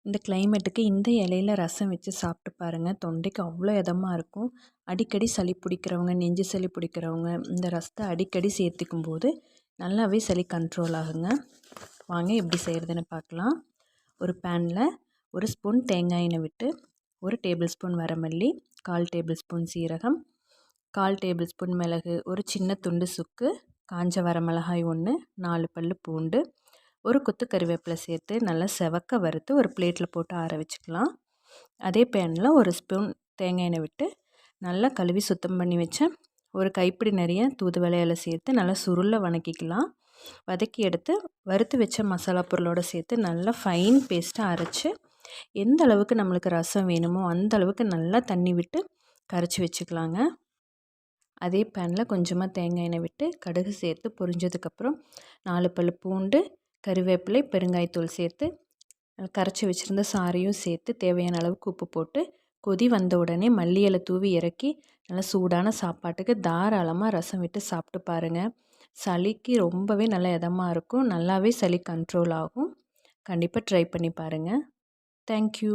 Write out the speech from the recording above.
இந்த கிளைமேட்டுக்கு இந்த இலையில ரசம் வச்சு சாப்பிட்டு பாருங்கள். தொண்டைக்கு அவ்வளோ இதமாக இருக்கும். அடிக்கடி சளி பிடிக்கிறவங்க, நெஞ்சு சளி பிடிக்கிறவங்க இந்த ரசத்தை அடிக்கடி சேர்த்துக்கும் போது நல்லாவே சளி கண்ட்ரோல் ஆகுங்க. வாங்க எப்படி செய்கிறதுன்னு பார்க்கலாம். ஒரு பேனில் 1 ஸ்பூன் தேங்காய் எண்ணெய் விட்டு 1 டேபிள் ஸ்பூன் வரமல்லி, 1/4 டேபிள் ஸ்பூன் சீரகம், 1/4 டேபிள் ஸ்பூன் மிளகு, ஒரு சின்ன துண்டு சுக்கு, காஞ்ச வரமிளகாய் 1, 4 பல் பூண்டு, ஒரு கொத்து கறிவேப்பிலை சேர்த்து நல்லா செவக்க வறுத்து ஒரு பிளேட்டில் போட்டு ஆற வச்சுக்கலாம். அதே பேனில் 1 ஸ்பூன் தேங்காய் எண்ணெய் விட்டு நல்லா கழுவி சுத்தம் பண்ணி வச்சேன் ஒரு கைப்பிடி நிறைய தூதுவளை இலை சேர்த்து நல்லா சுருள வதக்கிக்கலாம். வதக்கி எடுத்து வறுத்து வச்ச மசாலா பொருளோடு சேர்த்து நல்லா ஃபைன் பேஸ்ட்டாக அரைச்சி எந்த அளவுக்கு நம்மளுக்கு ரசம் வேணுமோ அந்த அளவுக்கு நல்லா தண்ணி விட்டு கரைச்சி வச்சுக்கலாங்க. அதே பேனில் கொஞ்சமாக தேங்காய் எண்ணெய் விட்டு கடுகு சேர்த்து பொரிஞ்சதுக்கப்புறம் 4 பல் பூண்டு, கறிவேப்பிலை, பெருங்காயத்தூள் சேர்த்து கரைச்சி வச்சுருந்த சாறையும் சேர்த்து தேவையான அளவுக்கு உப்பு போட்டு கொதி வந்த உடனே மல்லி இலை தூவி இறக்கி நல்லா சூடான சாப்பாட்டுக்கு தாராளமாக ரசம் விட்டு சாப்பிட்டு பாருங்கள். சளிக்கு ரொம்பவே நல்ல இதமாக இருக்கும். நல்லாவே சளி கண்ட்ரோல் ஆகும். கண்டிப்பாக ட்ரை பண்ணி பாருங்கள். தேங்க்யூ.